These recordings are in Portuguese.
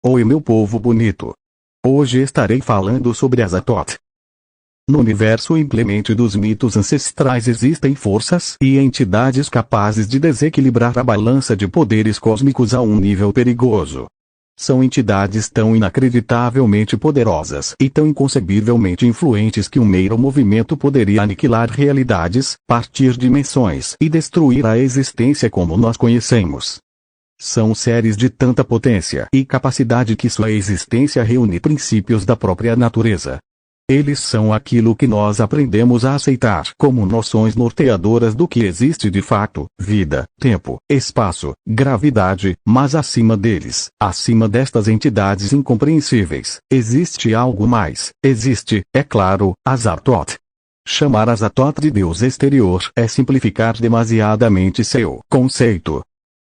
Oi meu povo bonito. Hoje estarei falando sobre Azathoth. No universo implemente dos mitos ancestrais existem forças e entidades capazes de desequilibrar a balança de poderes cósmicos a um nível perigoso. São entidades tão inacreditavelmente poderosas e tão inconcebivelmente influentes que um mero movimento poderia aniquilar realidades, partir dimensões e destruir a existência como nós conhecemos. São seres de tanta potência e capacidade que sua existência reúne princípios da própria natureza. Eles são aquilo que nós aprendemos a aceitar como noções norteadoras do que existe de fato: vida, tempo, espaço, gravidade, mas acima deles, acima destas entidades incompreensíveis, existe algo mais. Existe, é claro, Azathoth. Chamar Azathoth de Deus exterior é simplificar demasiadamente seu conceito.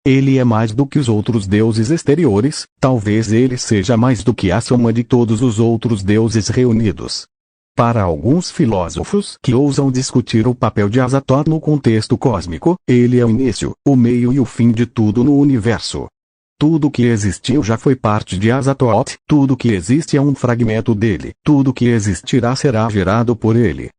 Ele é mais do que os outros deuses exteriores, talvez ele seja mais do que a soma de todos os outros deuses reunidos. Para alguns filósofos que ousam discutir o papel de Azathoth no contexto cósmico, ele é o início, o meio e o fim de tudo no universo. Tudo que existiu já foi parte de Azathoth, tudo que existe é um fragmento dele, tudo que existirá será gerado por ele.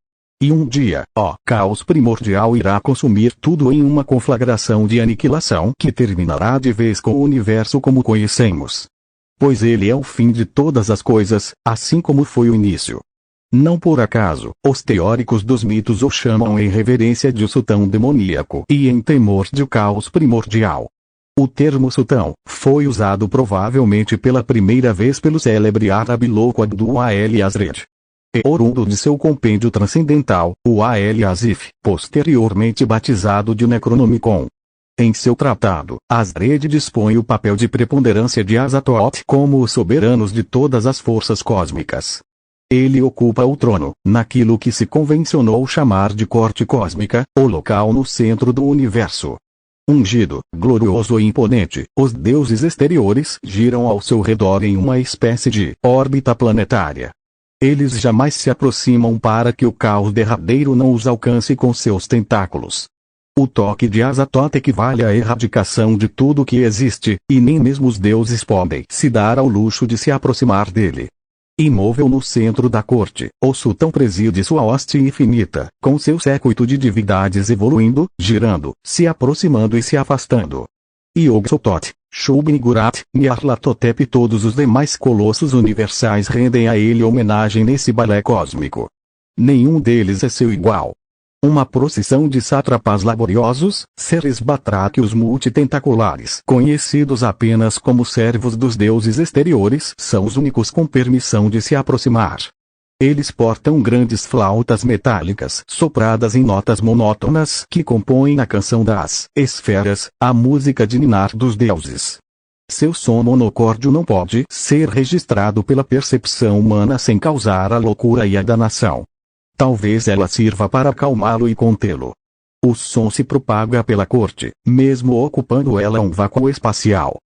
E um dia, o caos primordial irá consumir tudo em uma conflagração de aniquilação que terminará de vez com o universo como conhecemos. Pois ele é o fim de todas as coisas, assim como foi o início. Não por acaso, os teóricos dos mitos o chamam em reverência de sultão demoníaco e em temor de o caos primordial. O termo sultão foi usado provavelmente pela primeira vez pelo célebre árabe louco Abdul al-Yazred. Oriundo de seu compêndio transcendental, o al-Yazif, posteriormente batizado de Necronomicon. Em seu tratado, Yazred dispõe o papel de preponderância de Azathoth como os soberanos de todas as forças cósmicas. Ele ocupa o trono, naquilo que se convencionou chamar de corte cósmica, o local no centro do universo. Ungido, glorioso e imponente, os deuses exteriores giram ao seu redor em uma espécie de órbita planetária. Eles jamais se aproximam para que o caos derradeiro não os alcance com seus tentáculos. O toque de Azathoth equivale à erradicação de tudo que existe, e nem mesmo os deuses podem se dar ao luxo de se aproximar dele. Imóvel no centro da corte, o sultão preside sua hoste infinita, com seu séquito de divindades evoluindo, girando, se aproximando e se afastando. Yog-Sothoth, Shub-Niggurath, Nyarlathotep e todos os demais colossos universais rendem a ele homenagem nesse balé cósmico. Nenhum deles é seu igual. Uma procissão de sátrapas laboriosos, seres batráquios multitentaculares, conhecidos apenas como servos dos deuses exteriores, são os únicos com permissão de se aproximar. Eles portam grandes flautas metálicas sopradas em notas monótonas que compõem a canção das esferas, a música de ninar dos deuses. Seu som monocórdio não pode ser registrado pela percepção humana sem causar a loucura e a danação. Talvez ela sirva para acalmá-lo e contê-lo. O som se propaga pela corte, mesmo ocupando ela um vácuo espacial.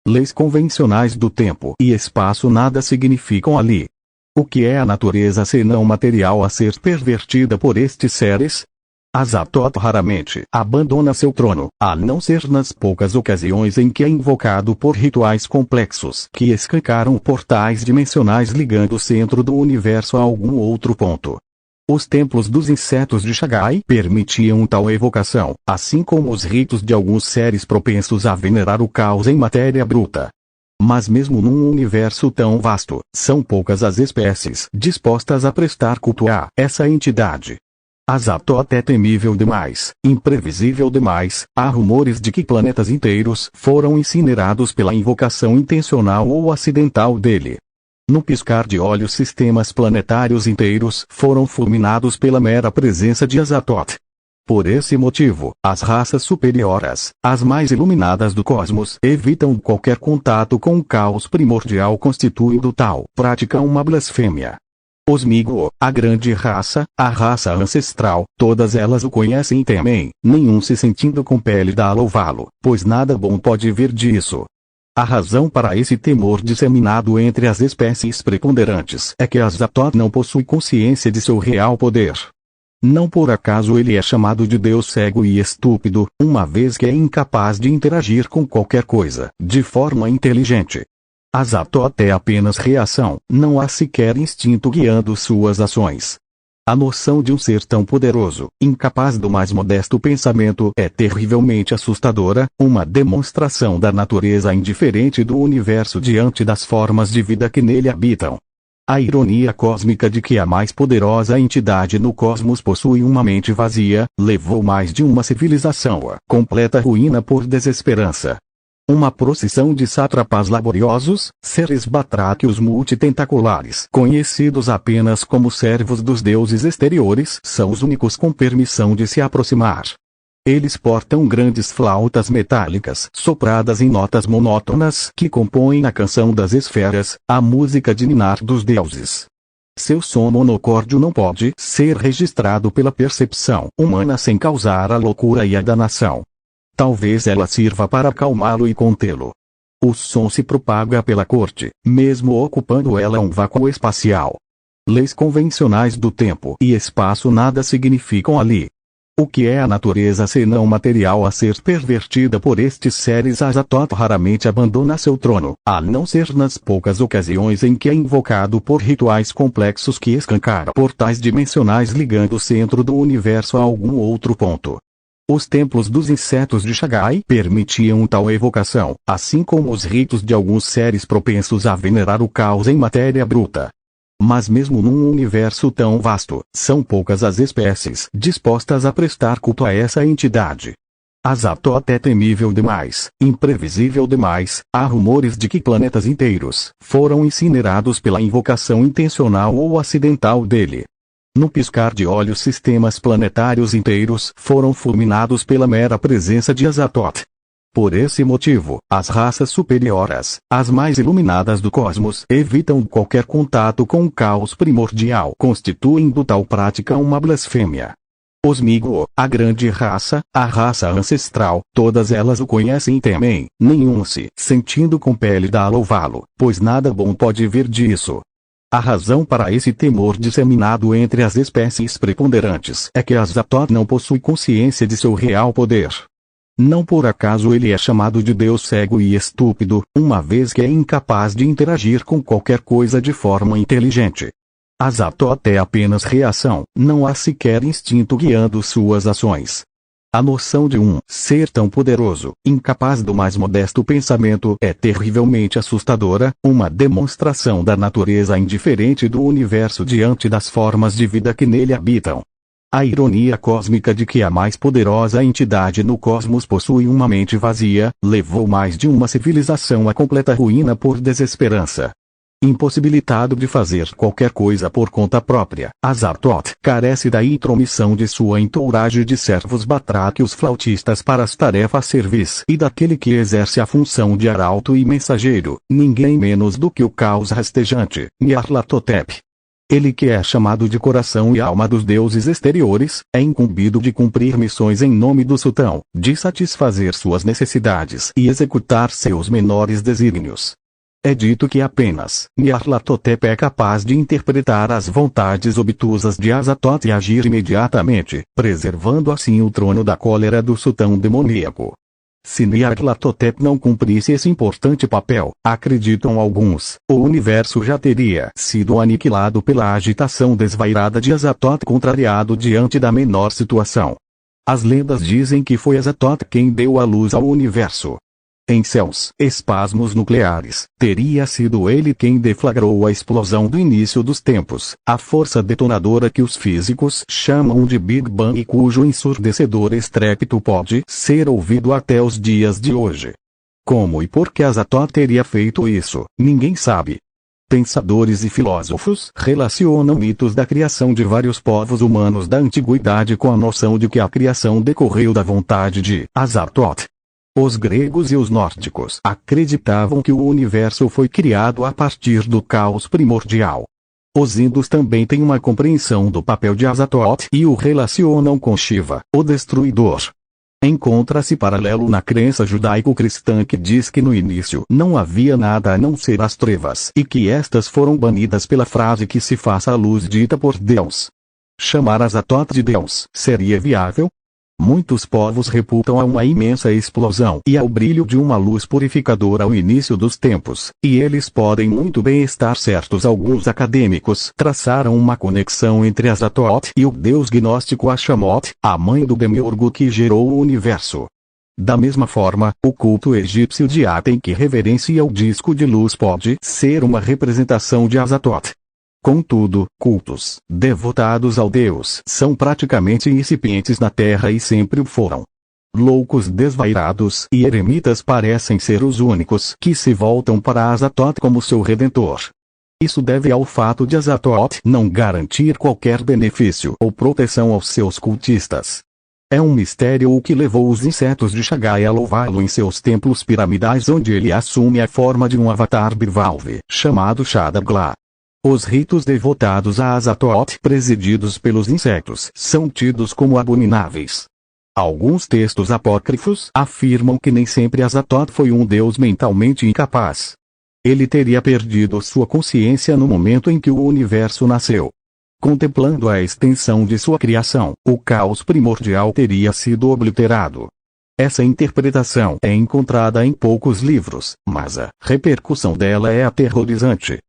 Leis convencionais do tempo e espaço nada significam ali. O que é a natureza senão material a ser pervertida por estes seres? Azathoth raramente abandona seu trono, a não ser nas poucas ocasiões em que é invocado por rituais complexos que escancaram portais dimensionais ligando o centro do universo a algum outro ponto. Os templos dos insetos de Shagai permitiam tal evocação, assim como os ritos de alguns seres propensos a venerar o caos em matéria bruta. Mas mesmo num universo tão vasto, são poucas as espécies dispostas a prestar culto a essa entidade. Azathoth é temível demais, imprevisível demais, há rumores de que planetas inteiros foram incinerados pela invocação intencional ou acidental dele. No piscar de olhos sistemas planetários inteiros foram fulminados pela mera presença de Azathoth. Por esse motivo, as raças superiores, as mais iluminadas do cosmos, evitam qualquer contato com o caos primordial constituindo tal prática uma blasfêmia. Os Migo, a grande raça, a raça ancestral, todas elas o conhecem e temem, nenhum se sentindo compelido a louvá-lo, pois nada bom pode vir disso. A razão para esse temor disseminado entre as espécies preponderantes é que Azathoth não possui consciência de seu real poder. Não por acaso ele é chamado de Deus cego e estúpido, uma vez que é incapaz de interagir com qualquer coisa, de forma inteligente. Azatoth é apenas reação, não há sequer instinto guiando suas ações. A noção de um ser tão poderoso, incapaz do mais modesto pensamento, é terrivelmente assustadora, uma demonstração da natureza indiferente do universo diante das formas de vida que nele habitam. A ironia cósmica de que a mais poderosa entidade no cosmos possui uma mente vazia, levou mais de uma civilização à completa ruína por desesperança. Uma procissão de sátrapas laboriosos, seres batráquios multitentaculares, conhecidos apenas como servos dos deuses exteriores, são os únicos com permissão de se aproximar. Eles portam grandes flautas metálicas, sopradas em notas monótonas, que compõem a canção das esferas, a música de ninar dos deuses. Seu som monocórdio não pode ser registrado pela percepção humana sem causar a loucura e a danação. Talvez ela sirva para acalmá-lo e contê-lo. O som se propaga pela corte, mesmo ocupando ela um vácuo espacial. Leis convencionais do tempo e espaço nada significam ali. O que é a natureza senão material a ser pervertida por estes seres? Azatoth raramente abandona seu trono, a não ser nas poucas ocasiões em que é invocado por rituais complexos que escancaram portais dimensionais ligando o centro do universo a algum outro ponto. Os templos dos insetos de Shagai permitiam tal evocação, assim como os ritos de alguns seres propensos a venerar o caos em matéria bruta. Mas mesmo num universo tão vasto, são poucas as espécies dispostas a prestar culto a essa entidade. Azatoth é temível demais, imprevisível demais, há rumores de que planetas inteiros foram incinerados pela invocação intencional ou acidental dele. No piscar de olhos sistemas planetários inteiros foram fulminados pela mera presença de Azatoth. Por esse motivo, as raças superiores, as mais iluminadas do cosmos, evitam qualquer contato com o caos primordial, constituindo tal prática uma blasfêmia. Os Migo, a grande raça, a raça ancestral, todas elas o conhecem e temem, nenhum se sentindo com pele dá a louvá-lo, pois nada bom pode vir disso. A razão para esse temor disseminado entre as espécies preponderantes é que Azatoth não possui consciência de seu real poder. Não por acaso ele é chamado de Deus cego e estúpido, uma vez que é incapaz de interagir com qualquer coisa de forma inteligente. Azatoth é apenas reação, não há sequer instinto guiando suas ações. A noção de um ser tão poderoso, incapaz do mais modesto pensamento, é terrivelmente assustadora, uma demonstração da natureza indiferente do universo diante das formas de vida que nele habitam. A ironia cósmica de que a mais poderosa entidade no cosmos possui uma mente vazia, levou mais de uma civilização à completa ruína por desesperança. Impossibilitado de fazer qualquer coisa por conta própria, Azatoth carece da intromissão de sua entourage de servos batráquios flautistas para as tarefas servis e daquele que exerce a função de arauto e mensageiro, ninguém menos do que o caos rastejante, Nyarlathotep. Ele que é chamado de coração e alma dos deuses exteriores, é incumbido de cumprir missões em nome do sultão, de satisfazer suas necessidades e executar seus menores desígnios. É dito que apenas Nyarlathotep é capaz de interpretar as vontades obtusas de Azatoth e agir imediatamente, preservando assim o trono da cólera do sultão demoníaco. Se Nyarlathotep não cumprisse esse importante papel, acreditam alguns, o universo já teria sido aniquilado pela agitação desvairada de Azatoth contrariado diante da menor situação. As lendas dizem que foi Azatoth quem deu a luz ao universo. Em seus espasmos nucleares, teria sido ele quem deflagrou a explosão do início dos tempos, a força detonadora que os físicos chamam de Big Bang e cujo ensurdecedor estrépito pode ser ouvido até os dias de hoje. Como e por que Azatoth teria feito isso, ninguém sabe. Pensadores e filósofos relacionam mitos da criação de vários povos humanos da antiguidade com a noção de que a criação decorreu da vontade de Azatoth. Os gregos e os nórdicos acreditavam que o universo foi criado a partir do caos primordial. Os hindus também têm uma compreensão do papel de Azatoth e o relacionam com Shiva, o destruidor. Encontra-se paralelo na crença judaico-cristã que diz que no início não havia nada a não ser as trevas e que estas foram banidas pela frase que se faça a luz dita por Deus. Chamar Azatoth de Deus seria viável? Muitos povos reputam a uma imensa explosão e ao brilho de uma luz purificadora ao início dos tempos, e eles podem muito bem estar certos. Alguns acadêmicos traçaram uma conexão entre Azatoth e o deus gnóstico Ashamoth, a mãe do demiurgo que gerou o universo. Da mesma forma, o culto egípcio de Aten que reverencia o disco de luz pode ser uma representação de Azatoth. Contudo, cultos devotados ao deus são praticamente incipientes na Terra e sempre o foram. Loucos desvairados e eremitas parecem ser os únicos que se voltam para Azatoth como seu redentor. Isso deve ao fato de Azatoth não garantir qualquer benefício ou proteção aos seus cultistas. É um mistério o que levou os insetos de Shagai a louvá-lo em seus templos piramidais, onde ele assume a forma de um avatar bivalve, chamado Shadagla. Os ritos devotados a Azatoth, presididos pelos insetos, são tidos como abomináveis. Alguns textos apócrifos afirmam que nem sempre Azatoth foi um deus mentalmente incapaz. Ele teria perdido sua consciência no momento em que o universo nasceu. Contemplando a extensão de sua criação, o caos primordial teria sido obliterado. Essa interpretação é encontrada em poucos livros, mas a repercussão dela é aterrorizante.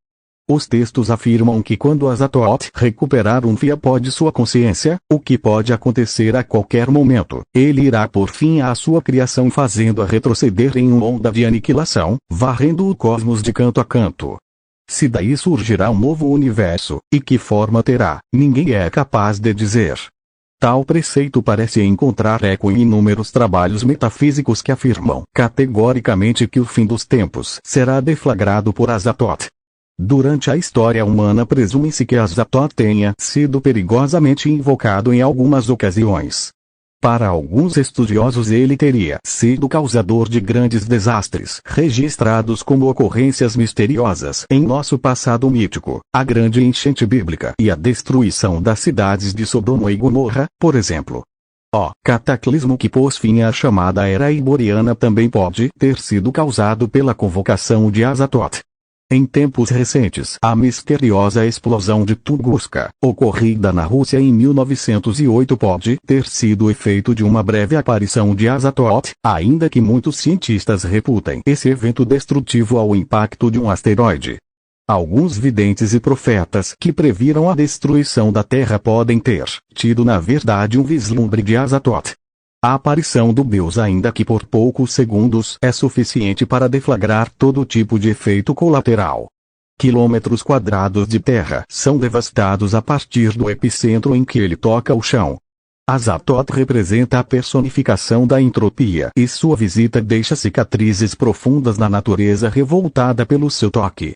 Os textos afirmam que quando Azatoth recuperar um fiapo de sua consciência, o que pode acontecer a qualquer momento, ele irá por fim à sua criação, fazendo-a retroceder em uma onda de aniquilação, varrendo o cosmos de canto a canto. Se daí surgirá um novo universo, e que forma terá, ninguém é capaz de dizer. Tal preceito parece encontrar eco em inúmeros trabalhos metafísicos que afirmam categoricamente que o fim dos tempos será deflagrado por Azatoth. Durante a história humana presume-se que Azatoth tenha sido perigosamente invocado em algumas ocasiões. Para alguns estudiosos ele teria sido causador de grandes desastres registrados como ocorrências misteriosas em nosso passado mítico, a grande enchente bíblica e a destruição das cidades de Sodoma e Gomorra, por exemplo. O cataclismo que pôs fim à chamada Era Iboriana também pode ter sido causado pela convocação de Azatoth. Em tempos recentes, a misteriosa explosão de Tunguska, ocorrida na Rússia em 1908, pode ter sido efeito de uma breve aparição de Azatoth, ainda que muitos cientistas reputem esse evento destrutivo ao impacto de um asteroide. Alguns videntes e profetas que previram a destruição da Terra podem ter tido na verdade um vislumbre de Azatoth. A aparição do deus, ainda que por poucos segundos, é suficiente para deflagrar todo tipo de efeito colateral. Quilômetros quadrados de terra são devastados a partir do epicentro em que ele toca o chão. Azatoth representa a personificação da entropia e sua visita deixa cicatrizes profundas na natureza revoltada pelo seu toque.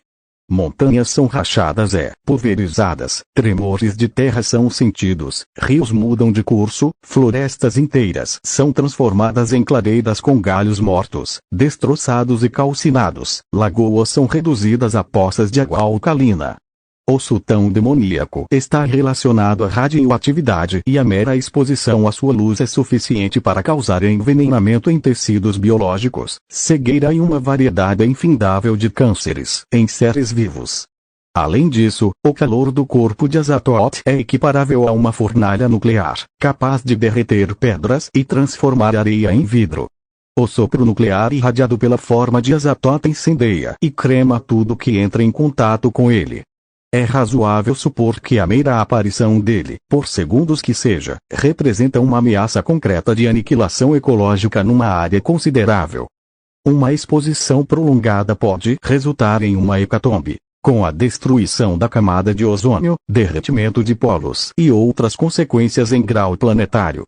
Montanhas são rachadas pulverizadas, tremores de terra são sentidos, rios mudam de curso, florestas inteiras são transformadas em clareiras com galhos mortos, destroçados e calcinados, lagoas são reduzidas a poças de água alcalina. O sultão demoníaco está relacionado à radioatividade e a mera exposição à sua luz é suficiente para causar envenenamento em tecidos biológicos, cegueira e uma variedade infindável de cânceres em seres vivos. Além disso, o calor do corpo de Azatoth é equiparável a uma fornalha nuclear, capaz de derreter pedras e transformar areia em vidro. O sopro nuclear irradiado pela forma de Azatoth incendeia e crema tudo que entra em contato com ele. É razoável supor que a mera aparição dele, por segundos que seja, representa uma ameaça concreta de aniquilação ecológica numa área considerável. Uma exposição prolongada pode resultar em uma hecatombe, com a destruição da camada de ozônio, derretimento de polos e outras consequências em grau planetário.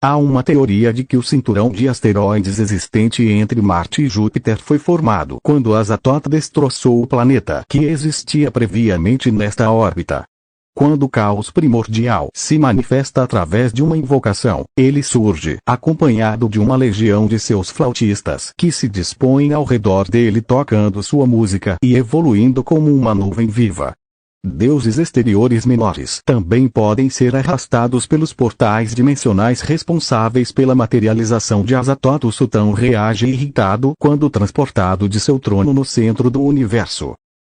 Há uma teoria de que o cinturão de asteroides existente entre Marte e Júpiter foi formado quando Azatoth destroçou o planeta que existia previamente nesta órbita. Quando o caos primordial se manifesta através de uma invocação, ele surge acompanhado de uma legião de seus flautistas que se dispõem ao redor dele tocando sua música e evoluindo como uma nuvem viva. Deuses exteriores menores também podem ser arrastados pelos portais dimensionais responsáveis pela materialização de Azatoth. O sultão reage irritado quando transportado de seu trono no centro do universo.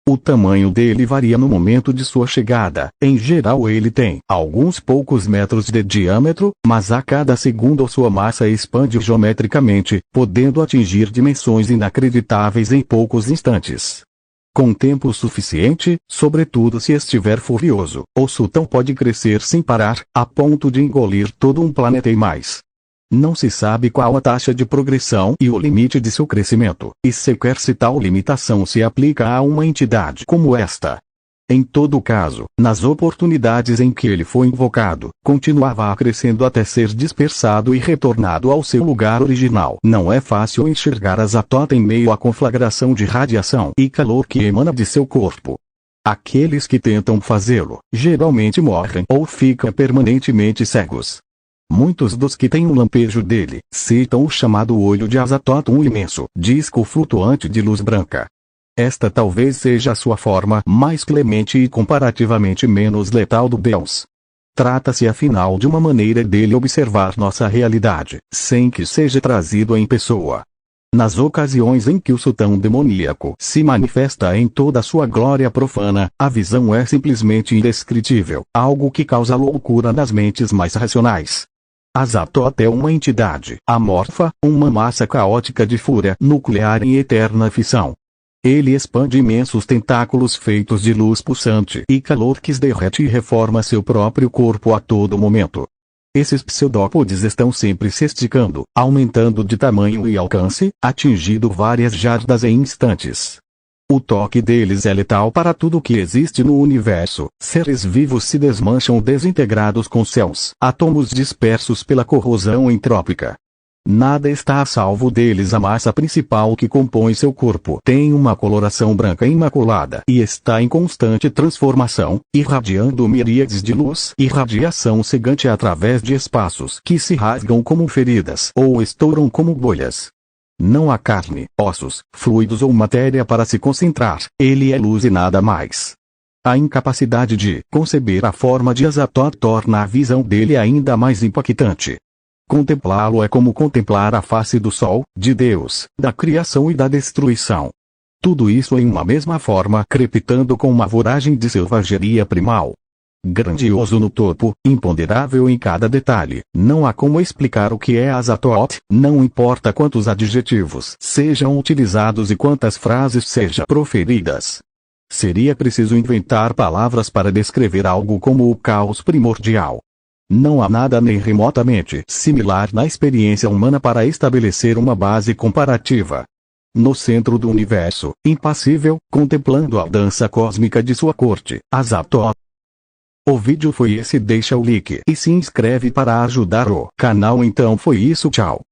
O tamanho dele varia no momento de sua chegada. Em geral ele tem alguns poucos metros de diâmetro, mas a cada segundo sua massa expande geometricamente, podendo atingir dimensões inacreditáveis em poucos instantes. Com tempo suficiente, sobretudo se estiver furioso, o sultão pode crescer sem parar, a ponto de engolir todo um planeta e mais. Não se sabe qual a taxa de progressão e o limite de seu crescimento, e sequer se tal limitação se aplica a uma entidade como esta. Em todo caso, nas oportunidades em que ele foi invocado, continuava crescendo até ser dispersado e retornado ao seu lugar original. Não é fácil enxergar Azatoth em meio à conflagração de radiação e calor que emana de seu corpo. Aqueles que tentam fazê-lo, geralmente morrem ou ficam permanentemente cegos. Muitos dos que têm um lampejo dele, citam o chamado olho de Azatoth, um imenso disco flutuante de luz branca. Esta talvez seja a sua forma mais clemente e comparativamente menos letal do Deus. Trata-se afinal de uma maneira dele observar nossa realidade, sem que seja trazido em pessoa. Nas ocasiões em que o sultão demoníaco se manifesta em toda a sua glória profana, a visão é simplesmente indescritível, algo que causa loucura nas mentes mais racionais. Azatoth é uma entidade amorfa, uma massa caótica de fúria nuclear em eterna fissão. Ele expande imensos tentáculos feitos de luz pulsante e calor que derrete e reforma seu próprio corpo a todo momento. Esses pseudópodes estão sempre se esticando, aumentando de tamanho e alcance, atingindo várias jardas em instantes. O toque deles é letal para tudo que existe no universo. Seres vivos se desmancham desintegrados com céus, átomos dispersos pela corrosão entrópica. Nada está a salvo deles. A massa principal que compõe seu corpo tem uma coloração branca imaculada e está em constante transformação, irradiando miríades de luz e radiação cegante através de espaços que se rasgam como feridas ou estouram como bolhas. Não há carne, ossos, fluidos ou matéria para se concentrar, ele é luz e nada mais. A incapacidade de conceber a forma de Azatoth torna a visão dele ainda mais impactante. Contemplá-lo é como contemplar a face do Sol, de Deus, da criação e da destruição. Tudo isso em uma mesma forma, crepitando com uma voragem de selvageria primal. Grandioso no topo, imponderável em cada detalhe, não há como explicar o que é Azatoth, não importa quantos adjetivos sejam utilizados e quantas frases sejam proferidas. Seria preciso inventar palavras para descrever algo como o caos primordial. Não há nada nem remotamente similar na experiência humana para estabelecer uma base comparativa. No centro do universo, impassível, contemplando a dança cósmica de sua corte, Azatoth. O vídeo foi esse, deixa o like e se inscreve para ajudar o canal. Então foi isso, tchau.